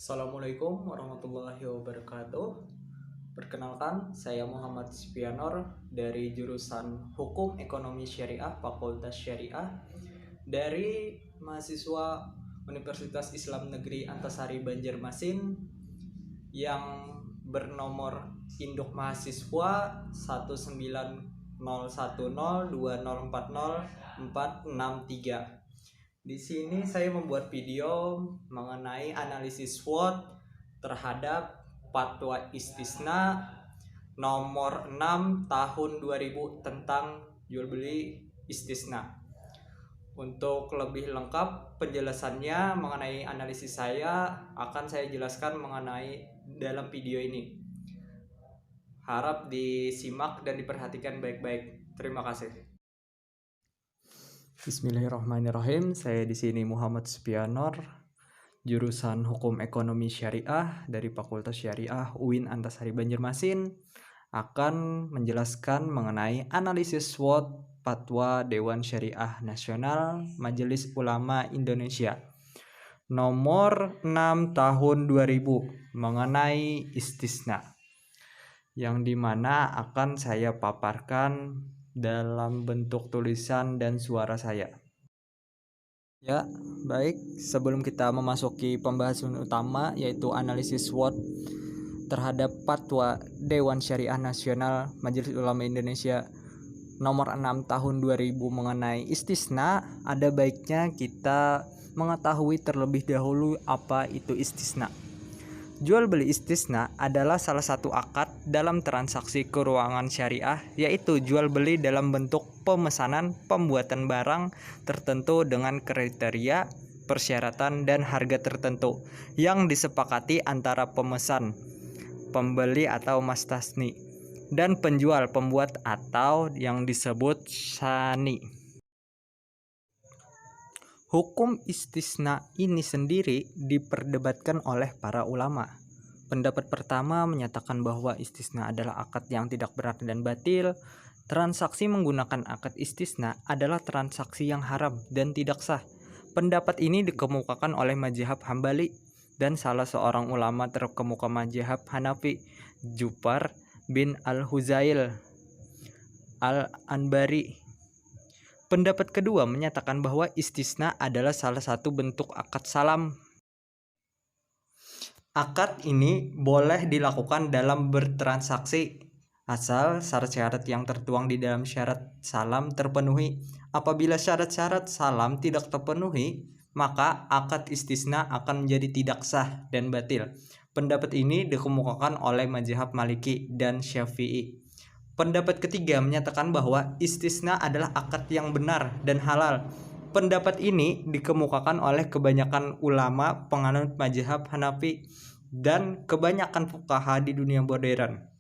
Assalamualaikum warahmatullahi wabarakatuh. Perkenalkan, saya Muhammad Spianor dari jurusan Hukum Ekonomi Syariah Fakultas Syariah dari mahasiswa Universitas Islam Negeri Antasari Banjarmasin yang bernomor induk mahasiswa 19010204046 Di sini saya membuat video mengenai analisis SWOT terhadap Fatwa Istisna nomor 6 tahun 2000 tentang jual beli istisna. Untuk lebih lengkap penjelasannya mengenai analisis saya akan saya jelaskan mengenai dalam video ini. Harap disimak dan diperhatikan baik-baik. Terima kasih. Bismillahirrahmanirrahim. Saya di sini Muhammad Spianor, jurusan Hukum Ekonomi Syariah dari Fakultas Syariah UIN Antasari Banjarmasin, akan menjelaskan mengenai analisis SWOT Fatwa Dewan Syariah Nasional Majelis Ulama Indonesia nomor 6 tahun 2000 mengenai istisna, yang dimana akan saya paparkan dalam bentuk tulisan dan suara saya. Ya, baik. Sebelum kita memasuki pembahasan utama, yaitu analisis SWOT terhadap Fatwa Dewan Syariah Nasional Majelis Ulama Indonesia nomor 6 tahun 2000 mengenai istisna, ada baiknya kita mengetahui terlebih dahulu apa itu istisna. Jual beli istisna adalah salah satu akad dalam transaksi keuangan syariah, yaitu jual beli dalam bentuk pemesanan pembuatan barang tertentu dengan kriteria, persyaratan, dan harga tertentu yang disepakati antara pemesan, pembeli atau mastasni, dan penjual pembuat atau yang disebut sani. Hukum istisna ini sendiri diperdebatkan oleh para ulama. Pendapat pertama menyatakan bahwa istisna adalah akad yang tidak berarti dan batil. Transaksi menggunakan akad istisna adalah transaksi yang haram dan tidak sah. Pendapat ini dikemukakan oleh mazhab Hambali dan salah seorang ulama terkemuka mazhab Hanafi, Jufar bin Al-Huzail Al-Anbari. Pendapat kedua menyatakan bahwa istisna adalah salah satu bentuk akad salam. Akad ini boleh dilakukan dalam bertransaksi asal syarat-syarat yang tertuang di dalam syarat salam terpenuhi. Apabila syarat-syarat salam tidak terpenuhi, maka akad istisna akan menjadi tidak sah dan batil. Pendapat ini dikemukakan oleh mazhab Maliki dan Syafi'i. Pendapat ketiga menyatakan bahwa istisna adalah akad yang benar dan halal. Pendapat ini dikemukakan oleh kebanyakan ulama penganut mazhab Hanafi dan kebanyakan fuqaha di dunia modern.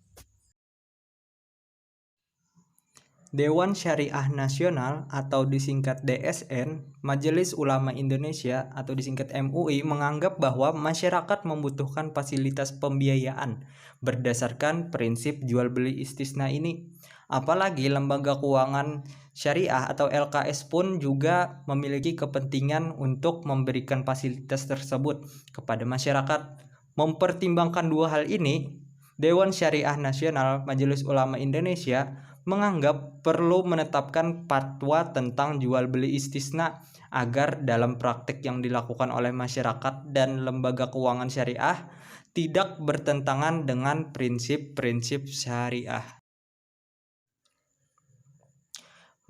Dewan Syariah Nasional atau disingkat DSN, Majelis Ulama Indonesia atau disingkat MUI, menganggap bahwa masyarakat membutuhkan fasilitas pembiayaan berdasarkan prinsip jual beli istisna ini. Apalagi lembaga keuangan syariah atau LKS pun juga memiliki kepentingan untuk memberikan fasilitas tersebut kepada masyarakat. Mempertimbangkan dua hal ini, Dewan Syariah Nasional Majelis Ulama Indonesia menganggap perlu menetapkan fatwa tentang jual beli istisna agar dalam praktik yang dilakukan oleh masyarakat dan lembaga keuangan syariah tidak bertentangan dengan prinsip-prinsip syariah.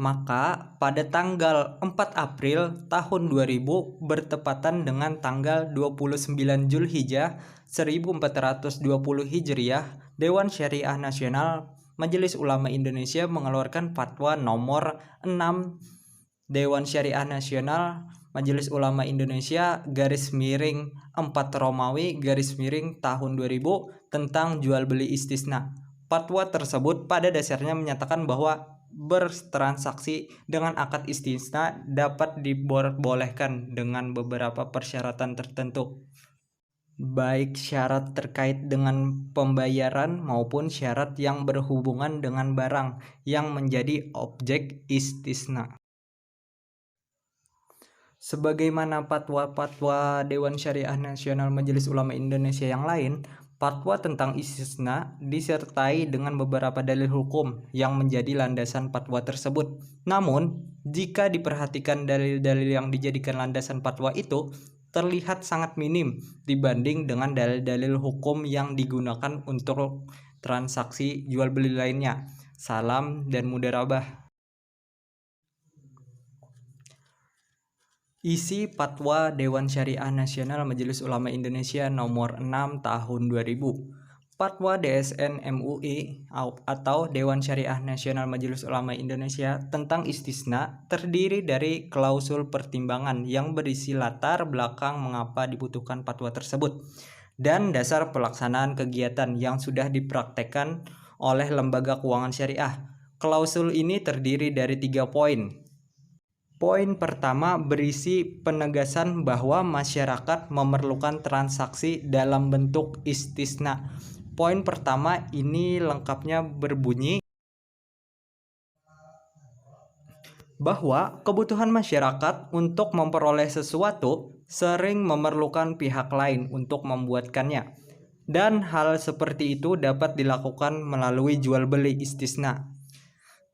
Maka pada tanggal 4 April tahun 2000 bertepatan dengan tanggal 29 Zulhijjah 1420 Hijriah, Dewan Syariah Nasional Majelis Ulama Indonesia mengeluarkan fatwa nomor 6 Dewan Syariah Nasional Majelis Ulama Indonesia _4 Romawi _ tahun 2000 tentang jual beli istisna. Fatwa tersebut pada dasarnya menyatakan bahwa bertransaksi dengan akad istisna dapat dibolehkan dengan beberapa persyaratan tertentu, baik syarat terkait dengan pembayaran maupun syarat yang berhubungan dengan barang yang menjadi objek istisna. Sebagaimana fatwa-fatwa Dewan Syariah Nasional Majelis Ulama Indonesia yang lain, fatwa tentang istisna disertai dengan beberapa dalil hukum yang menjadi landasan fatwa tersebut. Namun, jika diperhatikan dalil-dalil yang dijadikan landasan fatwa itu terlihat sangat minim dibanding dengan dalil-dalil hukum yang digunakan untuk transaksi jual beli lainnya. Salam dan mudharabah. Isi Fatwa Dewan Syariah Nasional Majelis Ulama Indonesia Nomor 6 Tahun 2000. Fatwa DSN MUI atau Dewan Syariah Nasional Majelis Ulama Indonesia tentang istisna terdiri dari klausul pertimbangan yang berisi latar belakang mengapa dibutuhkan fatwa tersebut dan dasar pelaksanaan kegiatan yang sudah dipraktekkan oleh lembaga keuangan syariah. Klausul ini terdiri dari 3 poin. Poin pertama berisi penegasan bahwa masyarakat memerlukan transaksi dalam bentuk istisna. Poin pertama ini lengkapnya berbunyi bahwa kebutuhan masyarakat untuk memperoleh sesuatu sering memerlukan pihak lain untuk membuatkannya. Dan hal seperti itu dapat dilakukan melalui jual beli istisna,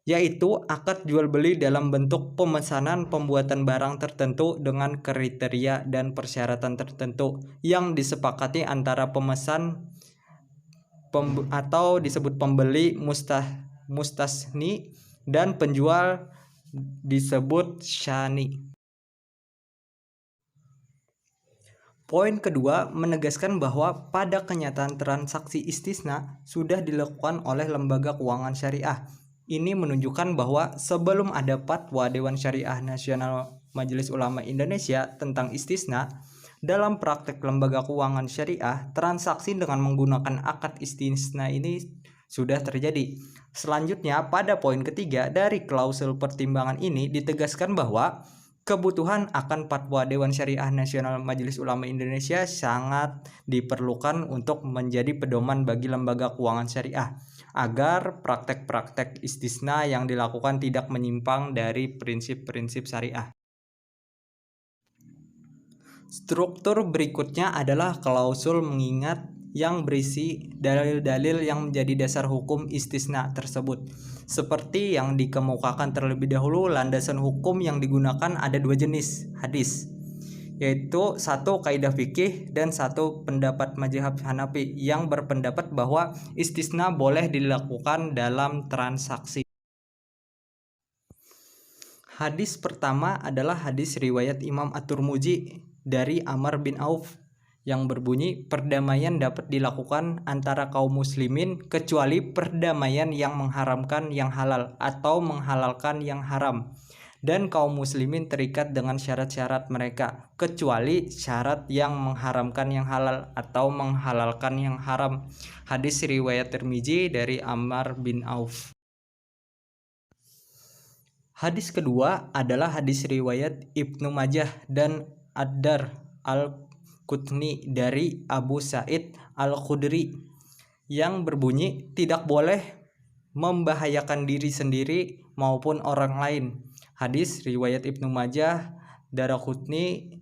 yaitu akad jual beli dalam bentuk pemesanan pembuatan barang tertentu dengan kriteria dan persyaratan tertentu yang disepakati antara pemesan atau disebut pembeli mustasni dan penjual disebut syani. Poin kedua menegaskan bahwa pada kenyataan transaksi istisna sudah dilakukan oleh lembaga keuangan syariah. Ini menunjukkan bahwa sebelum ada fatwa Dewan Syariah Nasional Majelis Ulama Indonesia tentang istisna, dalam praktek lembaga keuangan syariah, transaksi dengan menggunakan akad istisna ini sudah terjadi. Selanjutnya, pada poin ketiga dari klausul pertimbangan ini ditegaskan bahwa kebutuhan akan fatwa Dewan Syariah Nasional Majelis Ulama Indonesia sangat diperlukan untuk menjadi pedoman bagi lembaga keuangan syariah, agar praktek-praktek istisna yang dilakukan tidak menyimpang dari prinsip-prinsip syariah. Struktur berikutnya adalah klausul mengingat yang berisi dalil-dalil yang menjadi dasar hukum istisna tersebut. Seperti yang dikemukakan terlebih dahulu, landasan hukum yang digunakan ada 2 jenis hadis, yaitu satu kaidah fikih dan satu pendapat mazhab Hanafi yang berpendapat bahwa istisna boleh dilakukan dalam transaksi. Hadis pertama adalah hadis riwayat Imam At-Tirmidzi dari Amr bin Auf yang berbunyi, perdamaian dapat dilakukan antara kaum muslimin kecuali perdamaian yang mengharamkan yang halal atau menghalalkan yang haram, dan kaum muslimin terikat dengan syarat-syarat mereka kecuali syarat yang mengharamkan yang halal atau menghalalkan yang haram. Hadis riwayat Tirmidzi dari Amr bin Auf. Hadis kedua adalah hadis riwayat Ibnu Majah dan Ad-Dar Al-Qutni dari Abu Sa'id Al-Khudri yang berbunyi, tidak boleh membahayakan diri sendiri maupun orang lain. Hadis riwayat Ibnu Majah, Daraqutni,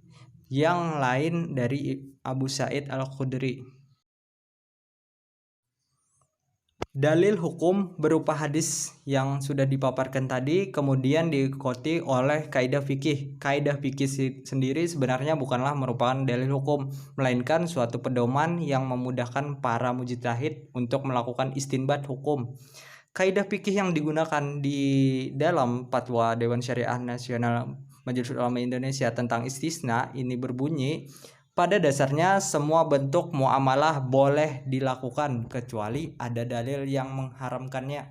yang lain dari Abu Sa'id Al-Khudri. Dalil hukum berupa hadis yang sudah dipaparkan tadi kemudian diikuti oleh kaidah fikih. Kaidah fikih sendiri sebenarnya bukanlah merupakan dalil hukum, melainkan suatu pedoman yang memudahkan para mujtahid untuk melakukan istinbat hukum. Kaidah fikih yang digunakan di dalam Fatwa Dewan Syariah Nasional Majelis Ulama Indonesia tentang istisna ini berbunyi, pada dasarnya semua bentuk muamalah boleh dilakukan kecuali ada dalil yang mengharamkannya.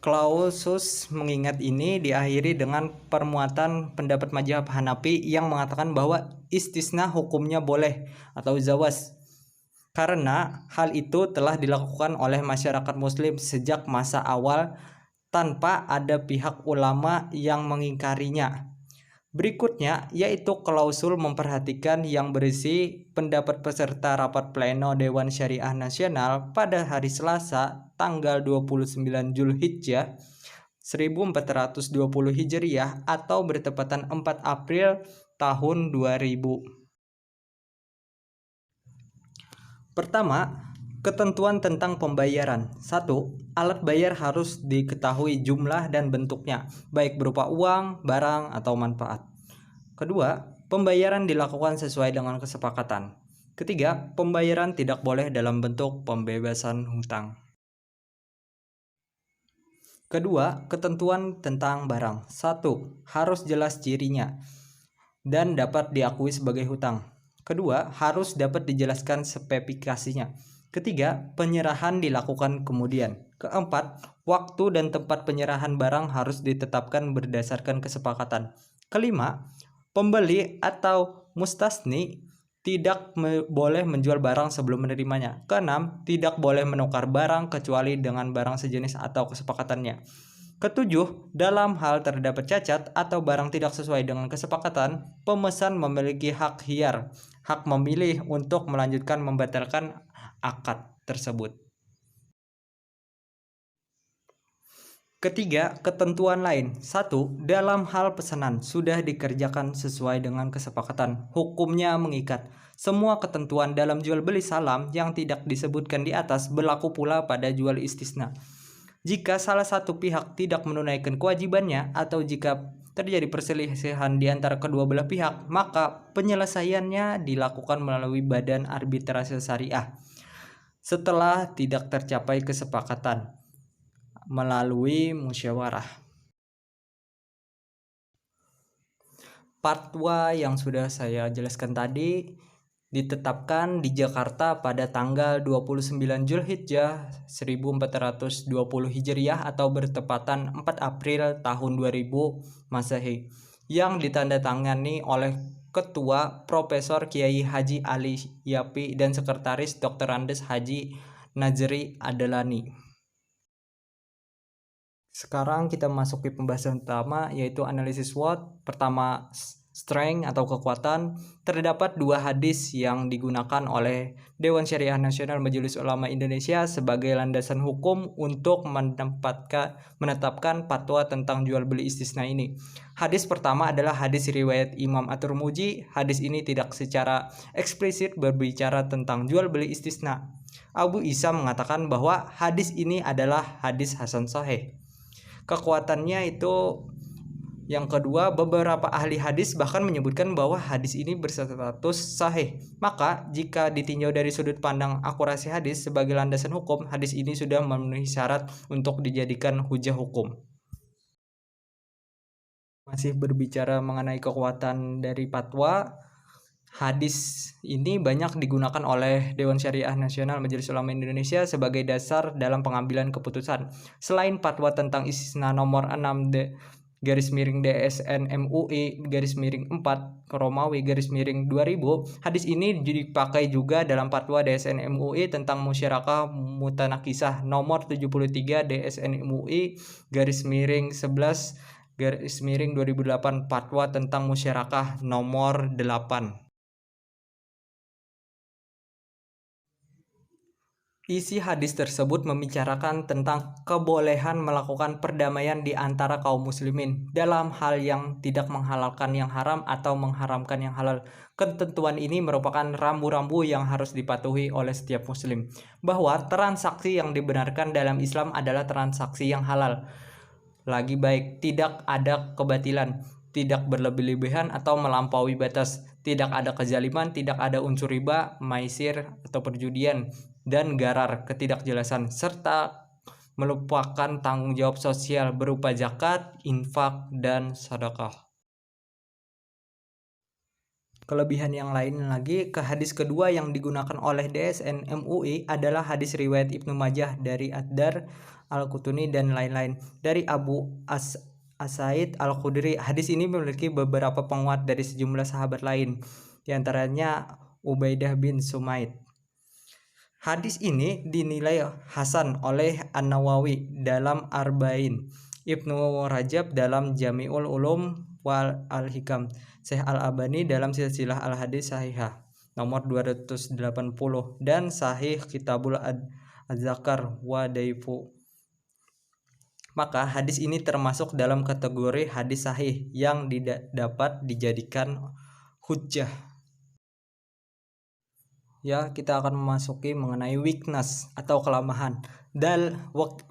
Klausus mengingat ini diakhiri dengan permuatan pendapat mazhab Hanafi yang mengatakan bahwa istisna hukumnya boleh atau jawaz, karena hal itu telah dilakukan oleh masyarakat muslim sejak masa awal tanpa ada pihak ulama yang mengingkarinya. Berikutnya yaitu klausul memperhatikan yang berisi pendapat peserta rapat pleno Dewan Syariah Nasional pada hari Selasa tanggal 29 Zulhijjah 1420 Hijriah atau bertepatan 4 April tahun 2000. Pertama, ketentuan tentang pembayaran. 1. Alat bayar harus diketahui jumlah dan bentuknya, baik berupa uang, barang, atau manfaat. Kedua, pembayaran dilakukan sesuai dengan kesepakatan. Ketiga, pembayaran tidak boleh dalam bentuk pembebasan hutang. Kedua, ketentuan tentang barang. 1. Harus jelas cirinya dan dapat diakui sebagai hutang. Kedua, harus dapat dijelaskan spesifikasinya. Ketiga, penyerahan dilakukan kemudian. Keempat, waktu dan tempat penyerahan barang harus ditetapkan berdasarkan kesepakatan. Kelima, pembeli atau mustasni tidak boleh menjual barang sebelum menerimanya. Keenam, tidak boleh menukar barang kecuali dengan barang sejenis atau kesepakatannya. Ketujuh, dalam hal terdapat cacat atau barang tidak sesuai dengan kesepakatan, pemesan memiliki hak khiyar, hak memilih untuk melanjutkan membatalkan akad tersebut. Ketiga, ketentuan lain. 1. Dalam hal pesanan sudah dikerjakan sesuai dengan kesepakatan, hukumnya mengikat. Semua ketentuan dalam jual beli salam yang tidak disebutkan di atas berlaku pula pada jual istisna. Jika salah satu pihak tidak menunaikan kewajibannya atau jika terjadi perselisihan di antara kedua belah pihak, maka penyelesaiannya dilakukan melalui badan arbitrase syariah. Setelah tidak tercapai kesepakatan, melalui musyawarah. Fatwa yang sudah saya jelaskan tadi ditetapkan di Jakarta pada tanggal 29 Zulhijjah 1420 Hijriah atau bertepatan 4 April tahun 2000 Masehi, yang ditandatangani oleh Ketua Profesor Kiai Haji Ali Yapi dan Sekretaris Dr. Andes Haji Najri Adalani. Sekarang kita masuk ke pembahasan utama, yaitu analisis SWOT. Pertama, strength atau kekuatan. Terdapat dua hadis yang digunakan oleh Dewan Syariah Nasional Majelis Ulama Indonesia sebagai landasan hukum untuk menetapkan fatwa tentang jual beli istisna ini. Hadis pertama adalah hadis riwayat Imam At-Tirmidzi. Hadis ini tidak secara eksplisit berbicara tentang jual beli istisna. Abu Isa mengatakan bahwa hadis ini adalah hadis hasan sahih. Kekuatannya itu yang kedua, beberapa ahli hadis bahkan menyebutkan bahwa hadis ini berstatus sahih. Maka jika ditinjau dari sudut pandang akurasi hadis sebagai landasan hukum, hadis ini sudah memenuhi syarat untuk dijadikan hujah hukum. Masih berbicara mengenai kekuatan dari fatwa, hadis ini banyak digunakan oleh Dewan Syariah Nasional Majelis Ulama Indonesia sebagai dasar dalam pengambilan keputusan. Selain fatwa tentang istisna nomor 6 DSN MUI _4 Romawi _2000, hadis ini dipakai juga dalam fatwa DSN MUI tentang musyarakah mutanakisah nomor 73 DSN MUI _11 2008 fatwa tentang musyarakah nomor 8. Isi hadis tersebut membicarakan tentang kebolehan melakukan perdamaian di antara kaum muslimin dalam hal yang tidak menghalalkan yang haram atau mengharamkan yang halal. Ketentuan ini merupakan rambu-rambu yang harus dipatuhi oleh setiap muslim, bahwa transaksi yang dibenarkan dalam Islam adalah transaksi yang halal, lagi baik, tidak ada kebatilan, tidak berlebih-lebihan atau melampaui batas, tidak ada kezaliman, tidak ada unsur riba, maisir atau perjudian, dan garar, ketidakjelasan, serta melupakan tanggung jawab sosial berupa zakat, infak, dan sedekah. Kelebihan yang lain lagi, ke hadis kedua yang digunakan oleh DSN MUI adalah hadis riwayat Ibnu Majah dari Ad-Dar Al-Qutni dan lain-lain dari Abu As-Sa'id Al-Khudri. Hadis ini memiliki beberapa penguat dari sejumlah sahabat lain, diantaranya Ubaidah bin Sumaid. Hadis ini dinilai hasan oleh An-Nawawi dalam Arba'in, Ibnu Rajab dalam Jami'ul Ulum wal Al-Hikam, Syekh Al-Albani dalam Silsilah Al-Hadis Sahihah nomor 280, dan Sahih Kitabul Az-Zakar wa Daifu Maka hadis ini termasuk dalam kategori hadis sahih yang dapat dijadikan hujjah. Ya, kita akan memasuki mengenai weakness atau kelemahan.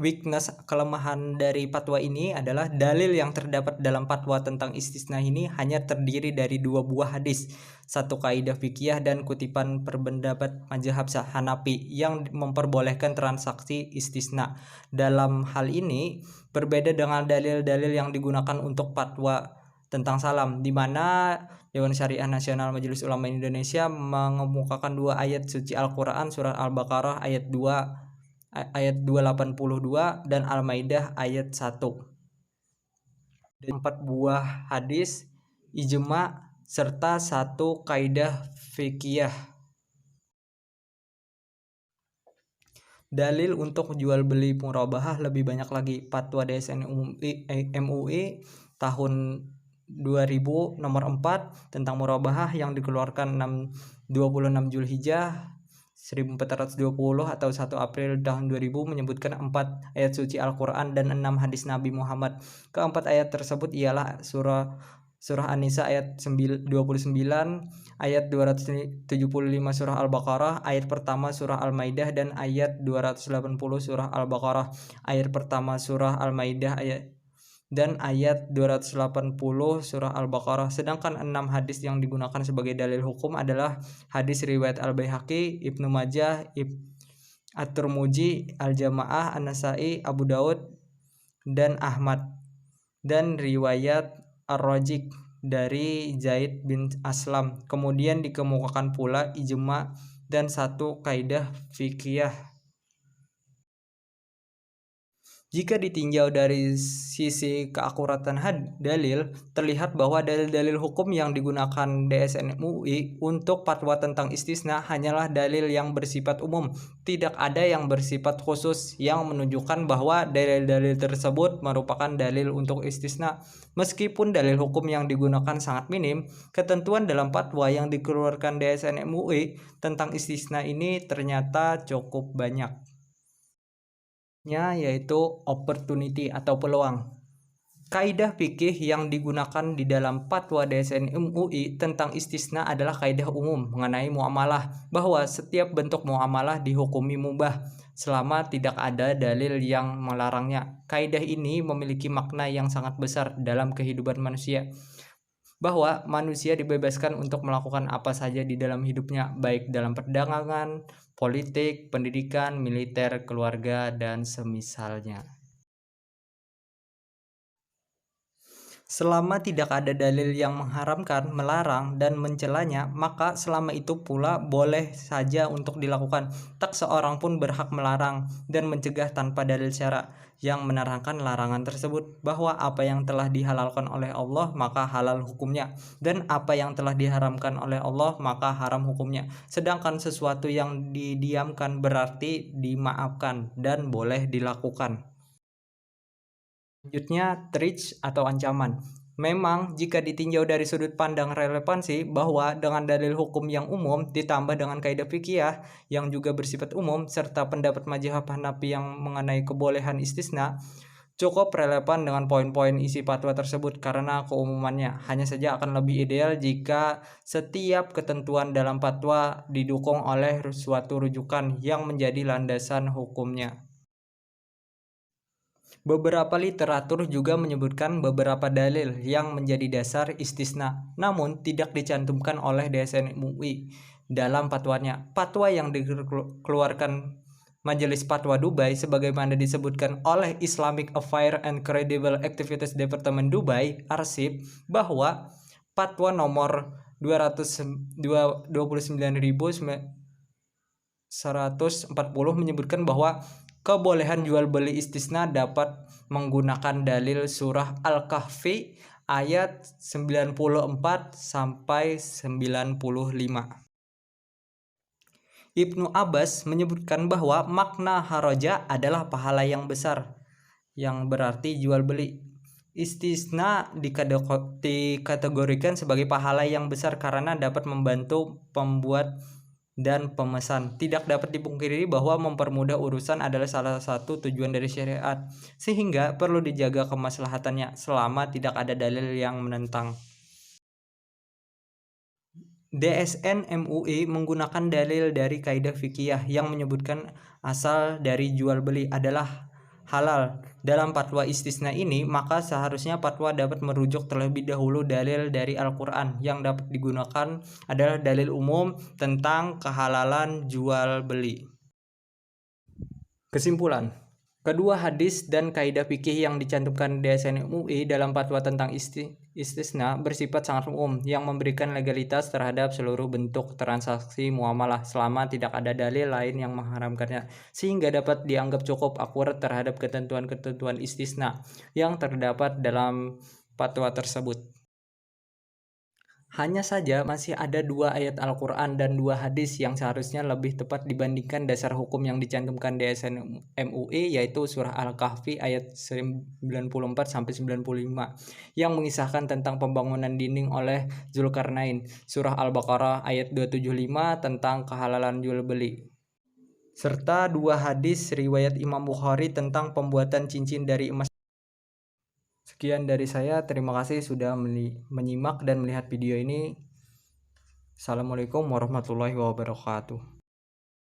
Weakness, kelemahan dari fatwa ini adalah dalil yang terdapat dalam fatwa tentang istisna ini hanya terdiri dari 2 buah hadis, 1 kaidah fikih dan kutipan pendapat mazhab Hanafi yang memperbolehkan transaksi istisna. Dalam hal ini berbeda dengan dalil-dalil yang digunakan untuk fatwa tentang salam, di mana Dewan Syariah Nasional Majelis Ulama Indonesia mengemukakan 2 ayat suci Al-Quran, surat Al-Baqarah ayat 282 dan Al-Maidah ayat 1. 4 buah hadis, ijma, serta 1 kaidah fikih. Dalil untuk jual beli murabahah lebih banyak lagi. Fatwa DSN MUI tahun 2000 nomor 4 tentang murabahah yang dikeluarkan 26 Zulhijjah 1420 atau 1 April tahun 2000 menyebutkan 4 ayat suci Al-Quran dan 6 hadis Nabi Muhammad. Keempat ayat tersebut ialah surah An-Nisa ayat 29, ayat 275 surah Al-Baqarah, ayat pertama surah Al-Maidah dan ayat 280 surah Al-Baqarah, ayat pertama surah Al-Maidah dan ayat 280 surah Al-Baqarah. Sedangkan 6 hadis yang digunakan sebagai dalil hukum adalah hadis riwayat Al-Baihaqi, Ibnu Majah, At-Tirmidzi, Al-Jamaah, An-Nasa'i, Abu Daud, dan Ahmad, dan riwayat Ar-Rajiq dari Zaid bin Aslam. Kemudian dikemukakan pula ijma dan 1 kaidah fikih. Jika ditinjau dari sisi keakuratan dalil, terlihat bahwa dalil-dalil hukum yang digunakan DSN MUI untuk fatwa tentang istisna hanyalah dalil yang bersifat umum. Tidak ada yang bersifat khusus yang menunjukkan bahwa dalil-dalil tersebut merupakan dalil untuk istisna. Meskipun dalil hukum yang digunakan sangat minim, ketentuan dalam fatwa yang dikeluarkan DSN MUI tentang istisna ini ternyata cukup banyak, yaitu opportunity atau peluang. Kaidah fikih yang digunakan di dalam fatwa DSN MUI tentang istisna adalah kaidah umum mengenai muamalah, bahwa setiap bentuk muamalah dihukumi mubah selama tidak ada dalil yang melarangnya. Kaidah ini memiliki makna yang sangat besar dalam kehidupan manusia, bahwa manusia dibebaskan untuk melakukan apa saja di dalam hidupnya, baik dalam perdagangan, politik, pendidikan, militer, keluarga, dan semisalnya. Selama tidak ada dalil yang mengharamkan, melarang, dan mencelanya, maka selama itu pula boleh saja untuk dilakukan. Tak seorang pun berhak melarang dan mencegah tanpa dalil syara yang menerangkan larangan tersebut, bahwa apa yang telah dihalalkan oleh Allah maka halal hukumnya, dan apa yang telah diharamkan oleh Allah maka haram hukumnya. Sedangkan sesuatu yang didiamkan berarti dimaafkan dan boleh dilakukan. Selanjutnya, threat atau ancaman. Memang jika ditinjau dari sudut pandang relevansi, bahwa dengan dalil hukum yang umum ditambah dengan kaidah fikih yang juga bersifat umum serta pendapat mazhab Hanafi yang mengenai kebolehan istisna, cukup relevan dengan poin-poin isi fatwa tersebut karena keumumannya. Hanya saja akan lebih ideal jika setiap ketentuan dalam fatwa didukung oleh suatu rujukan yang menjadi landasan hukumnya. Beberapa literatur juga menyebutkan beberapa dalil yang menjadi dasar istisna, namun tidak dicantumkan oleh DSN MUI dalam fatwanya. Fatwa yang dikeluarkan Majelis Fatwa Dubai sebagaimana disebutkan oleh Islamic Affairs and Credible Activities Department Dubai, Arsip, bahwa fatwa nomor 29.140 menyebutkan bahwa kebolehan jual beli istisna dapat menggunakan dalil surah Al-Kahfi ayat 94 sampai 95. Ibnu Abbas menyebutkan bahwa makna haraja adalah pahala yang besar, yang berarti jual beli. Istisna dikategorikan sebagai pahala yang besar karena dapat membantu pembuat dan pemesan. Tidak dapat dipungkiri bahwa mempermudah urusan adalah salah satu tujuan dari syariat, sehingga perlu dijaga kemaslahatannya selama tidak ada dalil yang menentang. DSN MUI menggunakan dalil dari kaidah fikih yang menyebutkan asal dari jual beli adalah halal. Dalam fatwa istisna ini, maka seharusnya fatwa dapat merujuk terlebih dahulu dalil dari Al-Quran. Yang dapat digunakan adalah dalil umum tentang kehalalan jual beli. Kesimpulan, kedua hadis dan kaidah fikih yang dicantumkan DSN MUI dalam fatwa tentang istisna bersifat sangat umum yang memberikan legalitas terhadap seluruh bentuk transaksi muamalah selama tidak ada dalil lain yang mengharamkannya, sehingga dapat dianggap cukup akurat terhadap ketentuan-ketentuan istisna yang terdapat dalam fatwa tersebut. Hanya saja masih ada 2 ayat Al-Quran dan 2 hadis yang seharusnya lebih tepat dibandingkan dasar hukum yang dicantumkan DSN MUI, yaitu surah Al-Kahfi ayat 94-95 yang mengisahkan tentang pembangunan dinding oleh Zulkarnain, surah Al-Baqarah ayat 275 tentang kehalalan jual beli, serta 2 hadis riwayat Imam Bukhari tentang pembuatan cincin dari emas. Sekian dari saya, terima kasih sudah menyimak dan melihat video ini. Assalamualaikum warahmatullahi wabarakatuh.